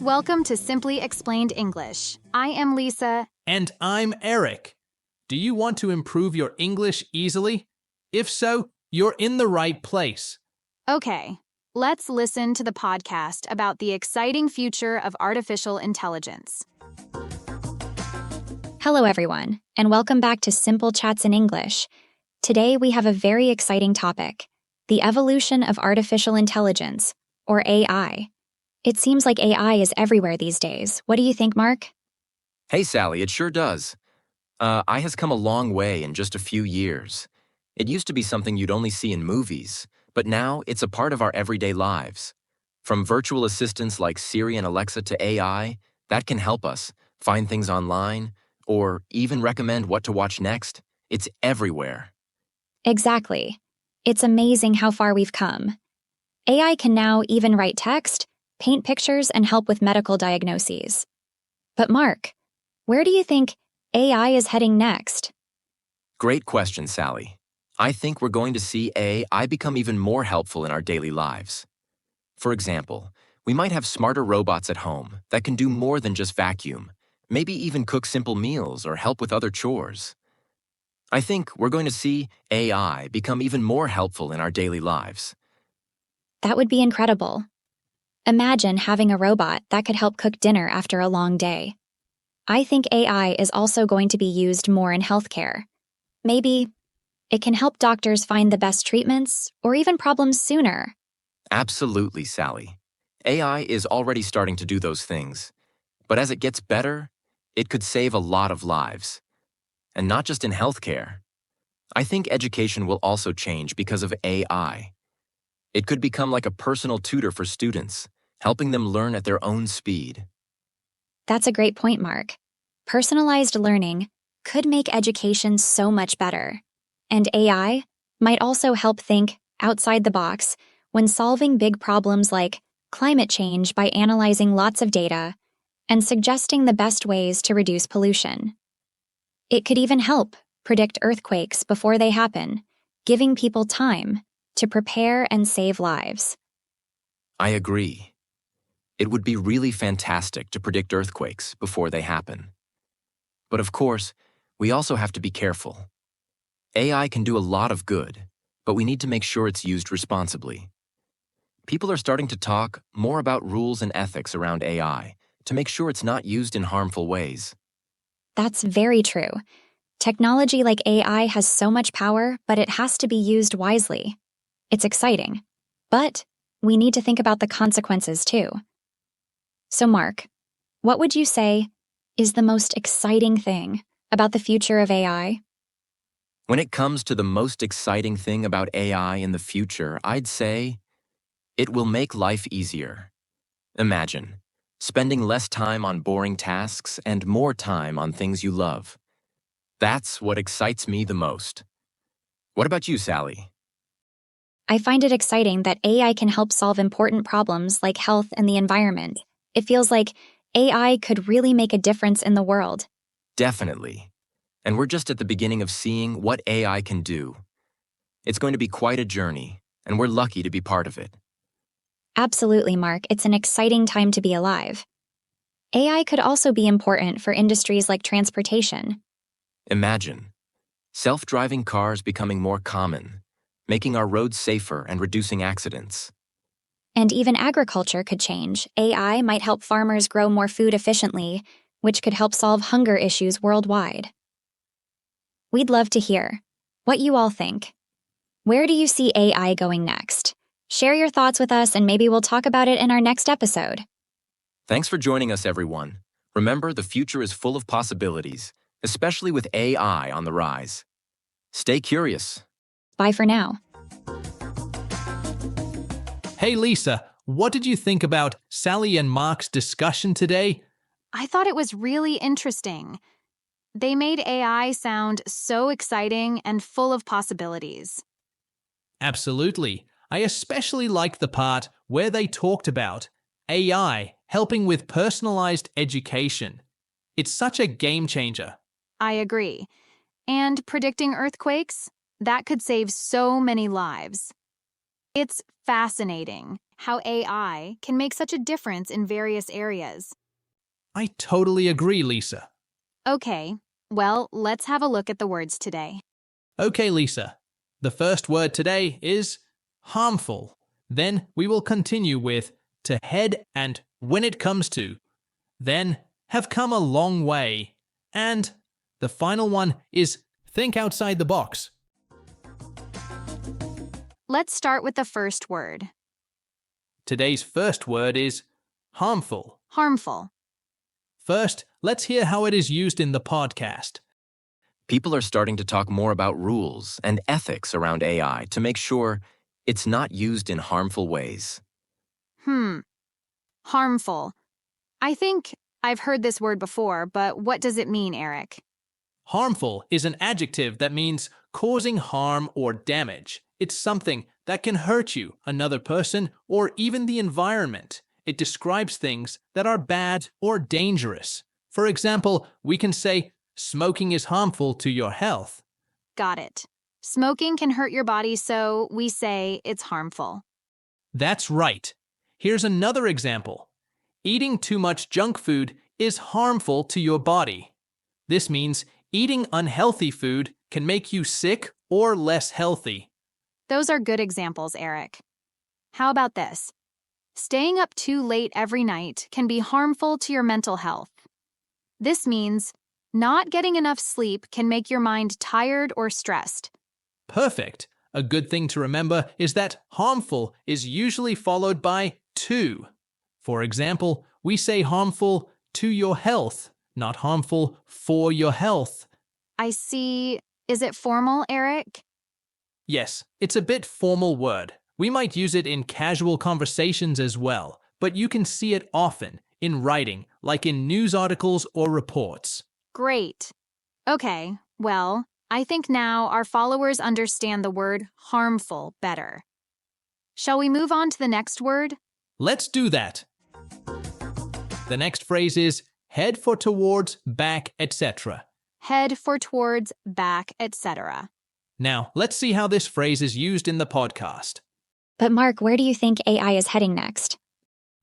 Welcome to Simply Explained English. I am Lisa. And I'm Eric. Do you want to improve your English easily? If so, you're in the right place. Okay, let's listen to the podcast about the exciting future of artificial intelligence. Hello, everyone, and welcome back to Simple Chats in English. Today, we have a very exciting topic, the evolution of artificial intelligence, or AI. It seems like AI is everywhere these days. What do you think, Mark? Hey, Sally, it sure does. AI has come a long way in just a few years. It used to be something you'd only see in movies, but now it's a part of our everyday lives. From virtual assistants like Siri and Alexa to AI, that can help us find things online or even recommend what to watch next. It's everywhere. Exactly. It's amazing how far we've come. AI can now even write text, paint pictures, and help with medical diagnoses. But Mark, where do you think AI is heading next? Great question, Sally. I think we're going to see AI become even more helpful in our daily lives. For example, we might have smarter robots at home that can do more than just vacuum, maybe even cook simple meals or help with other chores. I think we're going to see AI become even more helpful in our daily lives. That would be incredible. Imagine having a robot that could help cook dinner after a long day. I think AI is also going to be used more in healthcare. Maybe it can help doctors find the best treatments or even problems sooner. Absolutely, Sally. AI is already starting to do those things. But as it gets better, it could save a lot of lives. And not just in healthcare. I think education will also change because of AI. It could become like a personal tutor for students, helping them learn at their own speed. That's a great point, Mark. Personalized learning could make education so much better. And AI might also help think outside the box when solving big problems like climate change by analyzing lots of data and suggesting the best ways to reduce pollution. It could even help predict earthquakes before they happen, giving people time to prepare and save lives. I agree. It would be really fantastic to predict earthquakes before they happen. But of course, we also have to be careful. AI can do a lot of good, but we need to make sure it's used responsibly. People are starting to talk more about rules and ethics around AI to make sure it's not used in harmful ways. That's very true. Technology like AI has so much power, but it has to be used wisely. It's exciting, but we need to think about the consequences too. So, Mark, what would you say is the most exciting thing about the future of AI? When it comes to the most exciting thing about AI in the future, I'd say it will make life easier. Imagine spending less time on boring tasks and more time on things you love. That's what excites me the most. What about you, Sally? I find it exciting that AI can help solve important problems like health and the environment. It feels like AI could really make a difference in the world. Definitely. And we're just at the beginning of seeing what AI can do. It's going to be quite a journey, and we're lucky to be part of it. Absolutely, Mark. It's an exciting time to be alive. AI could also be important for industries like transportation. Imagine self-driving cars becoming more common, making our roads safer and reducing accidents. And even agriculture could change. AI might help farmers grow more food efficiently, which could help solve hunger issues worldwide. We'd love to hear what you all think. Where do you see AI going next? Share your thoughts with us and maybe we'll talk about it in our next episode. Thanks for joining us, everyone. Remember, the future is full of possibilities, especially with AI on the rise. Stay curious. Bye for now. Hey Lisa, what did you think about Sally and Mark's discussion today? I thought it was really interesting. They made AI sound so exciting and full of possibilities. Absolutely. I especially liked the part where they talked about AI helping with personalized education. It's such a game changer. I agree. And predicting earthquakes? That could save so many lives. It's fascinating how AI can make such a difference in various areas. I totally agree, Lisa. Okay, well, let's have a look at the words today. Okay, Lisa. The first word today is harmful. Then we will continue with to head and when it comes to. Then have come a long way. And the final one is think outside the box. Let's start with the first word, Today's first word is harmful. harmful. First, let's hear how it is used in the podcast. People are starting to talk more about rules and ethics around AI to make sure it's not used in harmful ways. Harmful. I think I've heard this word before, but what does it mean, Eric? Harmful is an adjective that means causing harm or damage. It's something that can hurt you, another person, or even the environment. It describes things that are bad or dangerous. For example, we can say, smoking is harmful to your health. Got it. Smoking can hurt your body, so we say it's harmful. That's right. Here's another example. Eating too much junk food is harmful to your body. This means eating unhealthy food can make you sick or less healthy. Those are good examples, Eric. How about this? Staying up too late every night can be harmful to your mental health. This means not getting enough sleep can make your mind tired or stressed. Perfect. A good thing to remember is that harmful is usually followed by to. For example, we say harmful to your health, not harmful for your health. I see. Is it formal, Eric? Yes, it's a bit formal word. We might use it in casual conversations as well, but you can see it often in writing, like in news articles or reports. Great. Okay, well, I think now our followers understand the word harmful better. Shall we move on to the next word? Let's do that. The next phrase is head for towards, back, etc. Head for towards, back, etc. Now, let's see how this phrase is used in the podcast. But Mark, where do you think AI is heading next?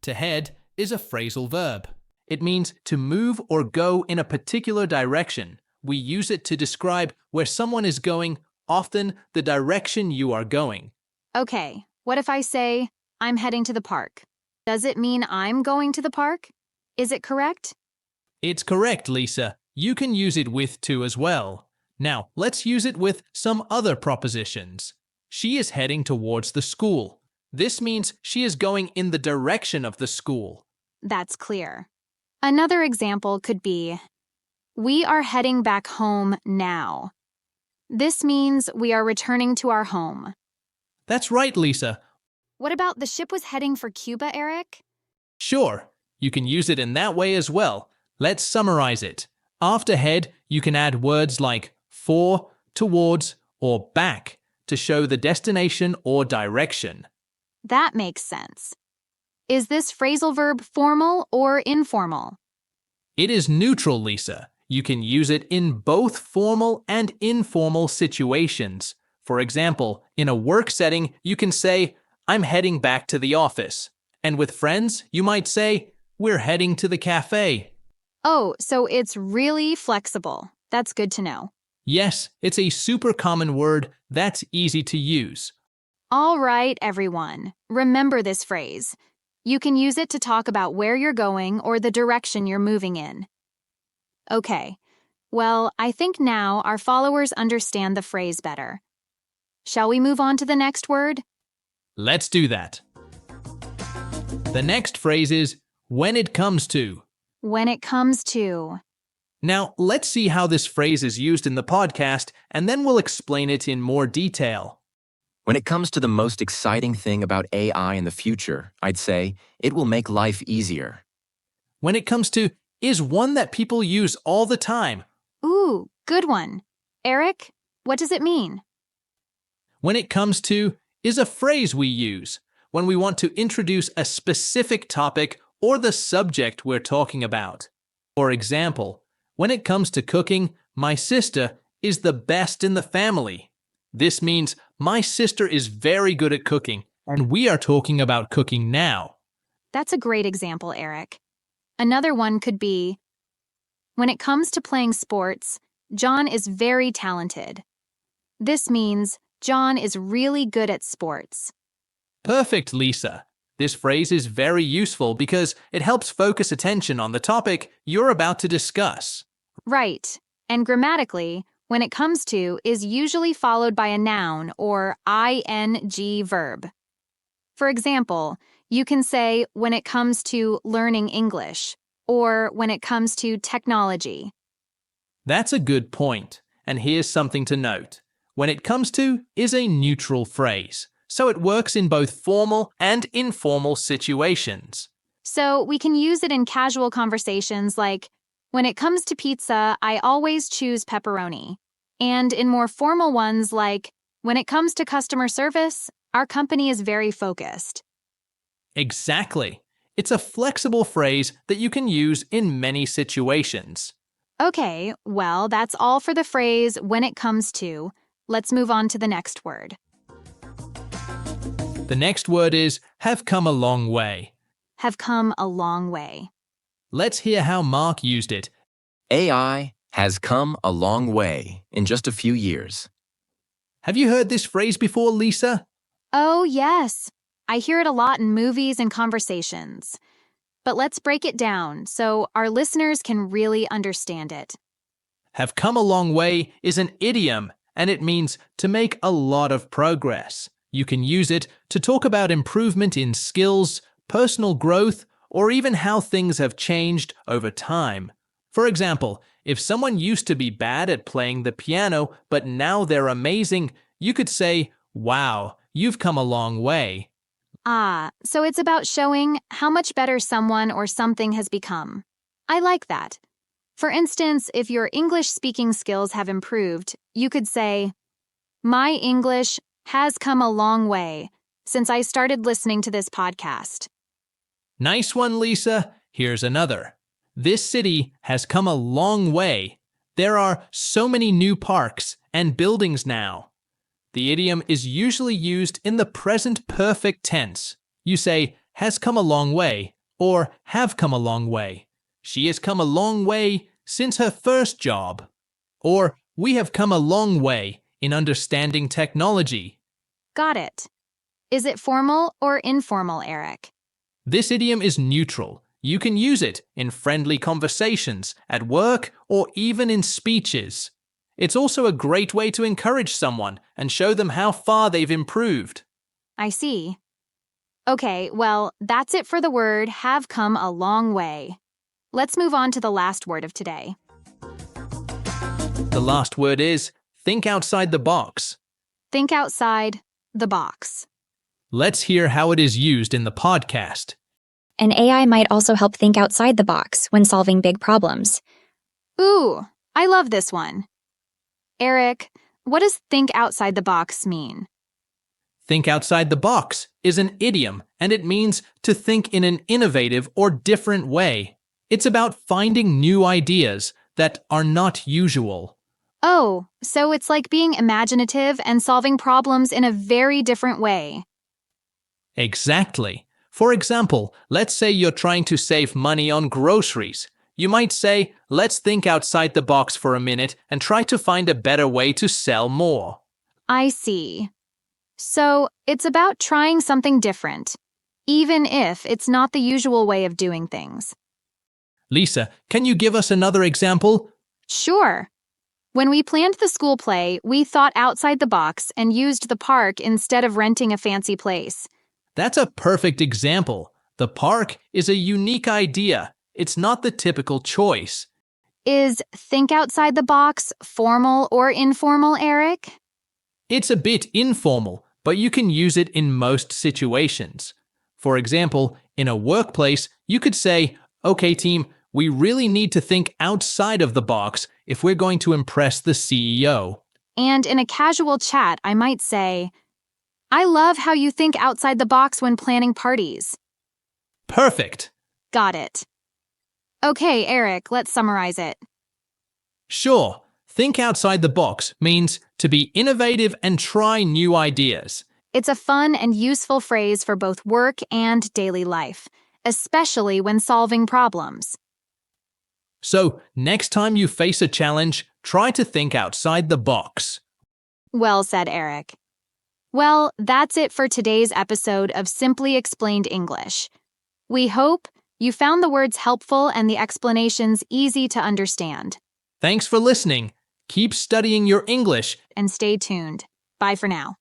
To head is a phrasal verb. It means to move or go in a particular direction. We use it to describe where someone is going, often the direction you are going. Okay, what if I say, I'm heading to the park? Does it mean I'm going to the park? Is it correct? It's correct, Lisa. You can use it with to as well. Now, let's use it with some other propositions. She is heading towards the school. This means she is going in the direction of the school. That's clear. Another example could be, we are heading back home now. This means we are returning to our home. That's right, Lisa. What about the ship was heading for Cuba, Eric? Sure, you can use it in that way as well. Let's summarize it. After head, you can add words like for, towards, or back to show the destination or direction. That makes sense. Is this phrasal verb formal or informal? It is neutral, Lisa. You can use it in both formal and informal situations. For example, in a work setting, you can say, I'm heading back to the office. And with friends, you might say, we're heading to the cafe. Oh, so it's really flexible. That's good to know. Yes, it's a super common word that's easy to use. All right, everyone. Remember this phrase. You can use it to talk about where you're going or the direction you're moving in. Okay, well, I think now our followers understand the phrase better. Shall we move on to the next word? Let's do that. The next phrase is when it comes to. When it comes to. Now, let's see how this phrase is used in the podcast, and then we'll explain it in more detail. When it comes to the most exciting thing about AI in the future, I'd say it will make life easier. When it comes to is one that people use all the time. Ooh, good one. Eric, what does it mean? When it comes to is a phrase we use when we want to introduce a specific topic or the subject we're talking about. For example, when it comes to cooking, my sister is the best in the family. This means my sister is very good at cooking, and we are talking about cooking now. That's a great example, Eric. Another one could be, when it comes to playing sports, John is very talented. This means John is really good at sports. Perfect, Lisa. This phrase is very useful because it helps focus attention on the topic you're about to discuss. Right. And grammatically, when it comes to is usually followed by a noun or ing verb. For example, you can say when it comes to learning English or when it comes to technology. That's a good point, and here's something to note. When it comes to is a neutral phrase, so it works in both formal and informal situations. So we can use it in casual conversations like, when it comes to pizza, I always choose pepperoni. And in more formal ones like, when it comes to customer service, our company is very focused. Exactly. It's a flexible phrase that you can use in many situations. Okay, well, that's all for the phrase when it comes to. Let's move on to the next word. The next word is have come a long way. Have come a long way. Let's hear how Mark used it. AI has come a long way in just a few years. Have you heard this phrase before, Lisa? Oh, yes. I hear it a lot in movies and conversations. But let's break it down so our listeners can really understand it. Have come a long way is an idiom, and it means to make a lot of progress. You can use it to talk about improvement in skills, personal growth, or even how things have changed over time. For example, if someone used to be bad at playing the piano, but now they're amazing, you could say, "Wow, you've come a long way." Ah, so it's about showing how much better someone or something has become. I like that. For instance, if your English speaking skills have improved, you could say, "My English has come a long way since I started listening to this podcast." Nice one, Lisa. Here's another. This city has come a long way. There are so many new parks and buildings now. The idiom is usually used in the present perfect tense. You say, has come a long way, or have come a long way. She has come a long way since her first job. Or, we have come a long way in understanding technology. Got it. Is it formal or informal, Eric? This idiom is neutral. You can use it in friendly conversations, at work, or even in speeches. It's also a great way to encourage someone and show them how far they've improved. I see. Okay, well, that's it for the word have come a long way. Let's move on to the last word of today. The last word is think outside the box. Think outside the box. Let's hear how it is used in the podcast. An AI might also help think outside the box when solving big problems. Ooh, I love this one. Eric, what does think outside the box mean? Think outside the box is an idiom, and it means to think in an innovative or different way. It's about finding new ideas that are not usual. Oh, so it's like being imaginative and solving problems in a very different way. Exactly. For example, let's say you're trying to save money on groceries. You might say, let's think outside the box for a minute and try to find a better way to sell more. I see. So it's about trying something different, even if it's not the usual way of doing things. Lisa, can you give us another example? Sure. When we planned the school play, we thought outside the box and used the park instead of renting a fancy place. That's a perfect example. The park is a unique idea. It's not the typical choice. Is think outside the box formal or informal, Eric? It's a bit informal, but you can use it in most situations. For example, in a workplace, you could say, "Okay, team, we really need to think outside of the box if we're going to impress the CEO." And in a casual chat, I might say, "I love how you think outside the box when planning parties." Perfect. Got it. Okay, Eric, let's summarize it. Sure, think outside the box means to be innovative and try new ideas. It's a fun and useful phrase for both work and daily life, especially when solving problems. So, next time you face a challenge, try to think outside the box. Well said, Eric. Well, that's it for today's episode of Simply Explained English. We hope you found the words helpful and the explanations easy to understand. Thanks for listening. Keep studying your English And stay tuned. Bye for now.